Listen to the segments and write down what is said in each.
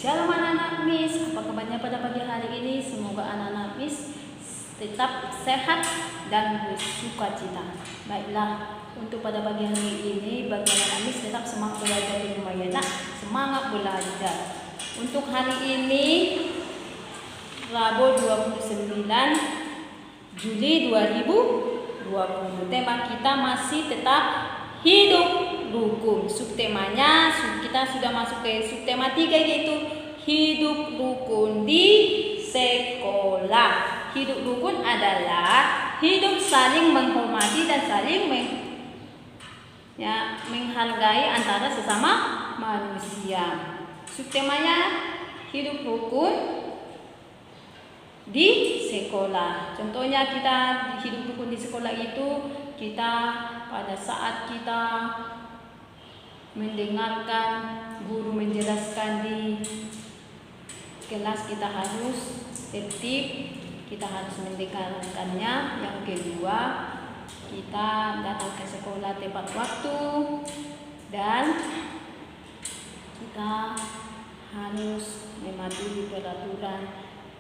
Shalom anak-anak Miss, apa kabarnya pada pagi hari ini? Semoga anak-anak Miss tetap sehat dan bersukacita. Baiklah, untuk pada pagi hari ini bagi anak-anak Miss tetap semangat belajar di rumah ya nak, semangat belajar. Untuk hari ini Rabu 29 Juli 2020, tema kita masih tetap hidup rukun. Subtemanya kita sudah masuk ke subtema 3 yaitu hidup rukun di sekolah. Hidup rukun adalah hidup saling menghormati dan saling menghargai antara sesama manusia. Subtemanya hidup rukun di sekolah. Contohnya kita hidup rukun di sekolah itu kita pada saat kita mendengarkan guru menjelaskan di kelas kita harus tertib, kita harus mendengarkannya. Yang kedua, kita datang ke sekolah tepat waktu dan kita harus mematuhi peraturan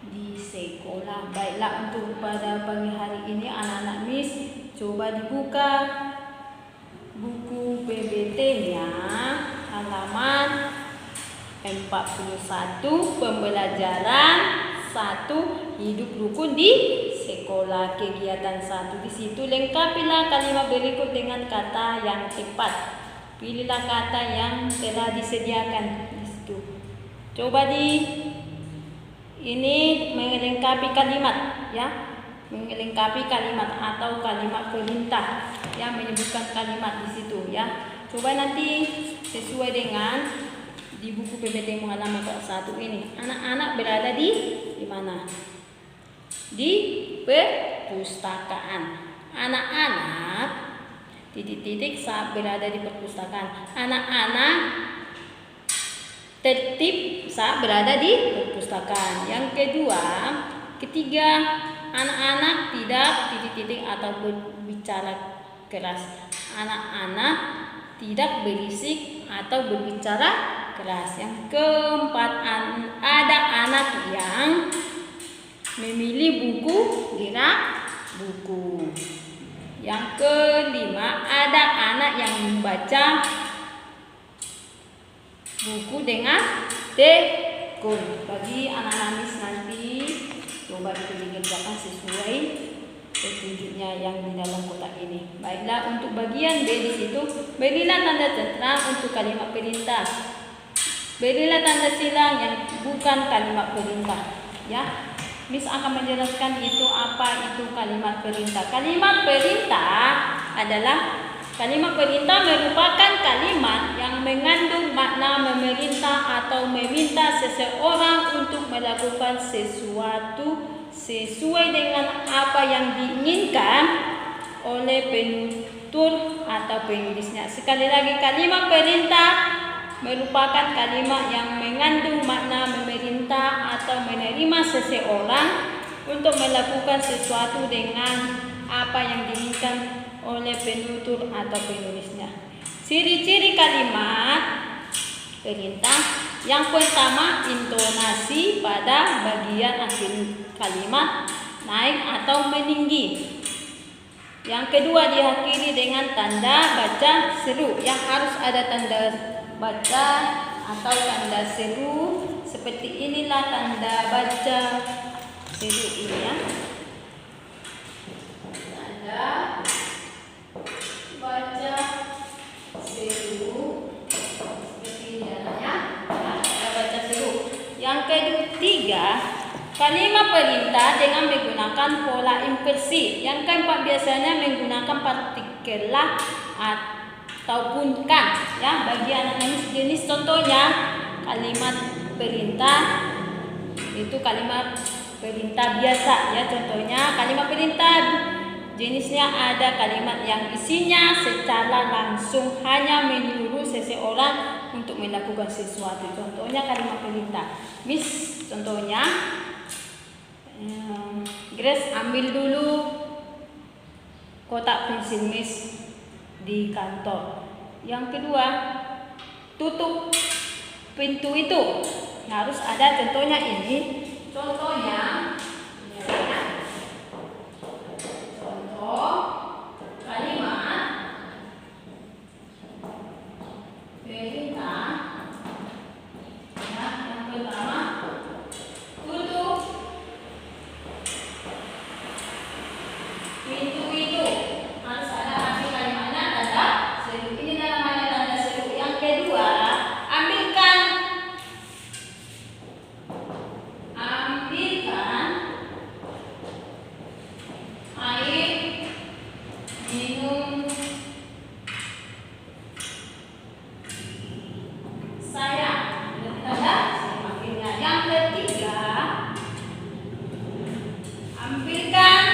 di sekolah. Baiklah, untuk pada pagi hari ini anak-anak Miss coba dibuka buku PBT-nya halaman 41, pembelajaran 1, hidup rukun di sekolah, kegiatan 1. Di situ lengkapilah kalimat berikut dengan kata yang tepat. Pilihlah kata yang telah disediakan di situ. Coba ini melengkapi kalimat ya. Melengkapi kalimat atau kalimat perintah yang menyebutkan kalimat di situ ya. Coba nanti sesuai dengan di buku PBT halaman 1 ini. Anak-anak berada di mana? Di perpustakaan. Anak-anak titik-titik saat berada di perpustakaan. Anak-anak tertib saat berada di perpustakaan. Yang kedua, ketiga, anak-anak tidak titik-titik atau berbicara keras. Anak-anak tidak berisik atau berbicara keras. Yang keempat, ada anak yang memilih buku gerak buku. Yang kelima, ada anak yang membaca buku dengan tekun. Bagi anak-anak Miss nanti coba dikerjakan sesuai petunjuknya yang di dalam kotak ini. Baiklah, untuk bagian B di situ berilah tanda terang untuk kalimat perintah. Berilah tanda silang yang bukan kalimat perintah. Ya, Miss akan menjelaskan itu apa itu kalimat perintah. Kalimat perintah adalah kalimat perintah merupakan kalimat yang mengandung makna memerintah atau meminta seseorang untuk melakukan sesuatu sesuai dengan apa yang diinginkan oleh penutur atau penulisnya. Sekali lagi, kalimat perintah merupakan kalimat yang mengandung makna memerintah atau menerima seseorang untuk melakukan sesuatu dengan apa yang diinginkan oleh penutur atau penulisnya. Ciri-ciri kalimat perintah: yang pertama, intonasi pada bagian akhir kalimat naik atau meninggi. Yang kedua, diakhiri dengan tanda baca seru. Yang harus ada tanda baca atau tanda seru. Seperti inilah tanda baca seru ini ya. Tanda baca seru seperti ini ya. Tanda baca seru. Yang ketiga, kalimat perintah dengan menggunakan pola inversi. Yang keempat, biasanya menggunakan partikel lah ataupun kan ya. Bagi anak-anak jenis contohnya kalimat perintah itu kalimat perintah biasa ya. Contohnya kalimat perintah jenisnya ada kalimat yang isinya secara langsung hanya menyuruh seseorang untuk melakukan sesuatu. Contohnya kalimat perintah. Miss contohnya, Grace ambil dulu kotak pensil Miss di kantor. Yang kedua, tutup pintu itu harus ada contohnya ini. Contohnya contoh kalimat perintah. Nah, yang pertama, tutup pintu itu. Harus ada arti kalimatnya tanda seru. Ini namanya tanda seru. Yang kedua, ambilkan air minum saya. Tanda semakinnya. Yang ketiga, ambilkan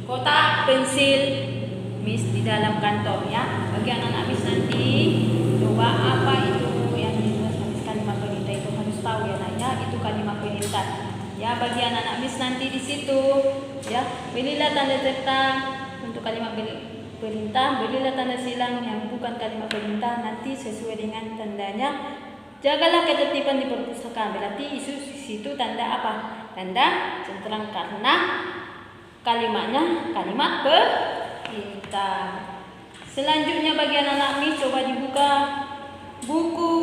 kotak pensil Miss di dalam kantong ya. Bagi anak-anak Miss nanti coba apa itu yang dibuat Miss kalimat perintah itu harus tahu ya nak ya. Itu kalimat perintah. Ya, bagi anak-anak Miss nanti di situ ya, belilah tanda serta untuk kalimat perintah, belilah tanda silang yang bukan kalimat perintah nanti sesuai dengan tandanya. Jagalah ketertiban di perpustakaan. Berarti situ tanda apa? Tanda centang karena kalimatnya kalimat perintah. Selanjutnya bagi anak-anak Miss coba dibuka buku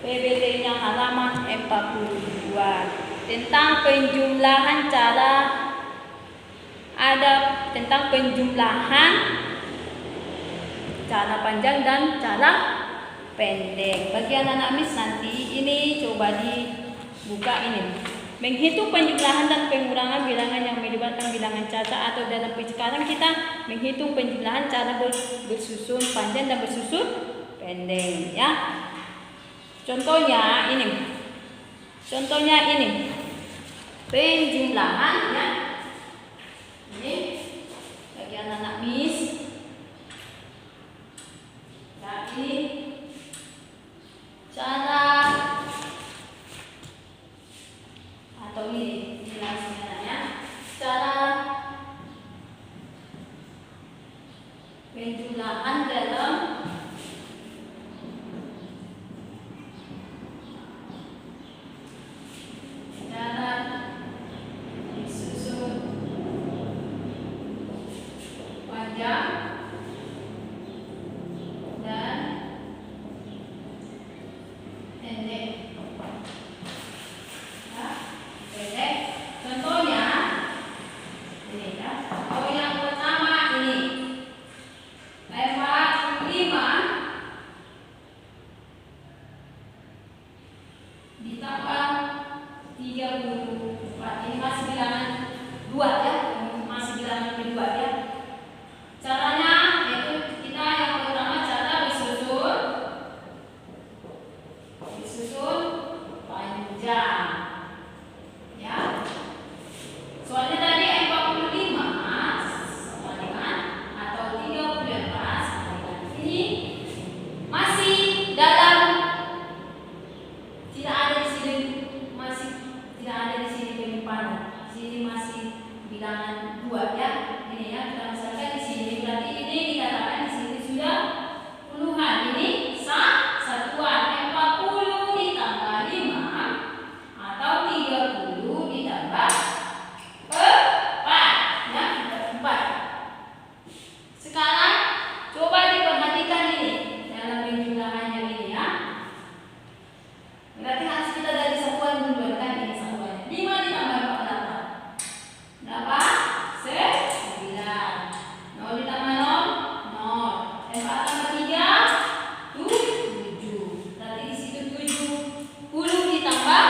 PBT-nya halaman 42. Tentang penjumlahan cara panjang dan cara pendek. Bagi anak-anak Miss nanti ini coba dibuka ini. Menghitung penjumlahan dan pengurangan bilangan yang melibatkan bilangan caca atau dalam sekarang kita menghitung penjumlahan cara bersusun panjang dan bersusun pendek ya. Contohnya ini. Penjumlahan ya. Ini bagi anak-anak Miss. Nah, ini cara atau ini sebenarnya cara penjumlahan dalam disusun panjang dan pendek. Ya, pendek. Contohnya ini ya. Contoh yang pertama ini 45 ditambah 34. Ini masih bilangan 2 ya. Masih bilangan kedua ya. Caranya yaitu kita yang pertama cara bersusun panjang. Ya. Soalnya tadi 45 kebalikan atau 34 kebalikan. Ini masih dalam tidak ada di sini penyimpanan. Sini masih bilangan 2 ya. Ini ya kita misalkan di sini berarti ini dikatakan di sini sudah puluhan. Ini satuan 40 ditambah 5 atau 30 ditambah 4 ya, 4. Sekarang coba diperhatikan ini dalam penjumlahannya ini ya. Berarti harus kita dari satuan dulu kan ini satuan. 5 ditambah 4 berapa? 9. 0 ditambah 0 4 tambah 3 7. Berarti di situ 70 ditambah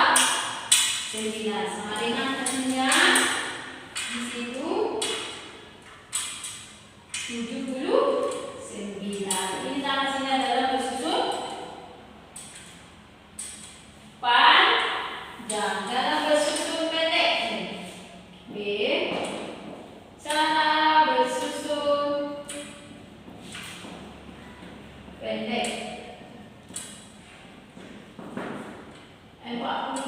9 sama dengan hasilnya di situ 79. Ini hasilnya adalah bersusun panjang. Dalam bersusun pendek B. Cara bersusun pendek 45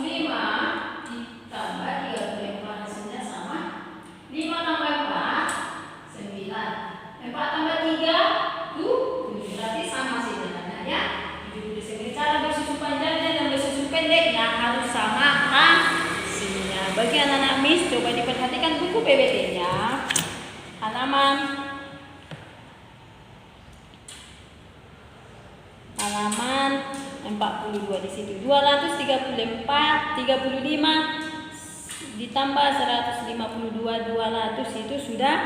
ditambah 35 hasilnya sama. 5 tambah 4 9. 4 tambah 3 7. Berarti sama sih jalannya ya. 79. Cara bersusun panjangnya dan bersusun pendeknya harus sama hasilnya. Bagi anak-anak Miss, coba diperhatikan buku PBT-nya. Halaman 42 di situ. 235 ditambah 152, 200 itu sudah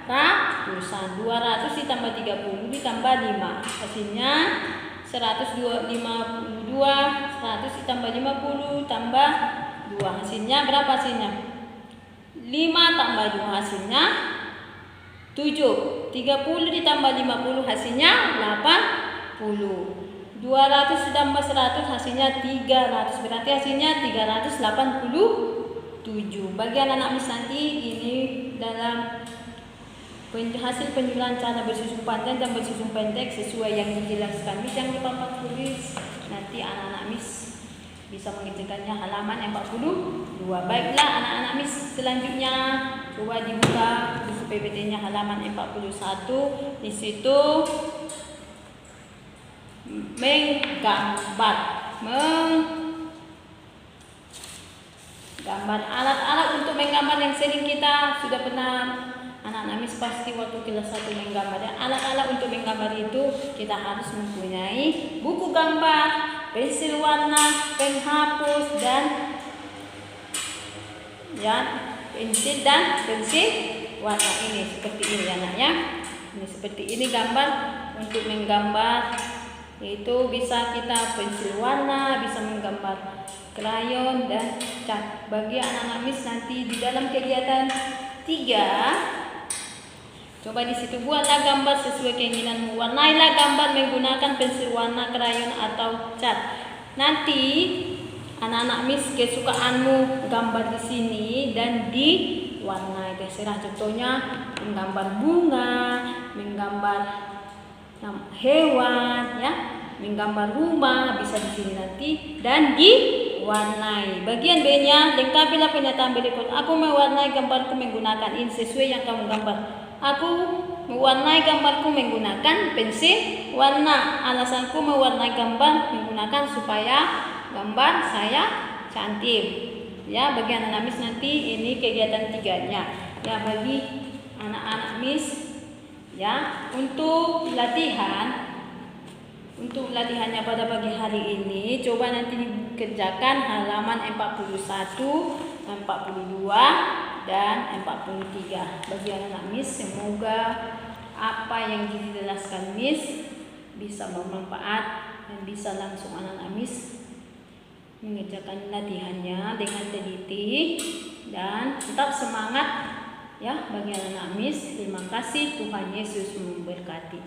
ratusan. 200 ditambah 30 ditambah 5. Hasilnya 152, 100 ditambah 50 tambah 2. Hasilnya berapa hasilnya? 5 tambah 2 hasilnya 7. 30 ditambah 50 hasilnya 80. 200 ditambah 100 hasilnya 300. Berarti hasilnya 387. Bagi anak-anak Miss nanti ini dalam hasil penjualan cara bersusun panjang dan bersusun pendek sesuai yang dijelaskan Miss. Jangan lupa tulis. Nanti anak-anak Miss bisa mengerjakannya halaman 42. Baiklah anak-anak Miss, selanjutnya coba dibuka buku PBT-nya halaman 41. Di situ menggambar alat-alat untuk menggambar yang sering kita sudah pernah anak-anak Miss pasti waktu kelas 1 menggambar. Dan alat-alat untuk menggambar itu kita harus mempunyai buku gambar, pensil warna, penghapus dan pensil warna. Ini seperti ini anaknya. Ini seperti ini gambar untuk menggambar. Itu bisa kita pensil warna, bisa menggambar krayon dan cat. Bagi anak-anak Miss nanti di dalam kegiatan 3, coba di situ buatlah gambar sesuai keinginanmu. Warnailah gambar menggunakan pensil warna, krayon atau cat. Nanti anak-anak Miss kesukaanmu gambar di sini dan diwarnai. Terserah, contohnya menggambar bunga, menggambar hewan, ya, menggambar rumah bisa di sini nanti dan diwarnai. Bagian B-nya, lengkapilah pernyataan berikut. Aku mewarnai gambarku menggunakan ini sesuai yang kamu gambar. Aku mewarnai gambarku menggunakan pensil warna. Alasanku mewarnai gambar menggunakan supaya gambar saya cantik. Ya, bagi anak-anak Miss nanti ini kegiatan 3-nya. Ya, bagi anak-anak Miss, ya, untuk latihannya pada pagi hari ini coba nanti dikerjakan halaman 41, 42 dan 43. Bagi anak-anak Miss, semoga apa yang dijelaskan Miss bisa bermanfaat dan bisa langsung anak-anak Miss mengerjakan latihannya dengan teliti dan tetap semangat. Ya, bagi anak-anak Miss, terima kasih. Tuhan Yesus memberkati.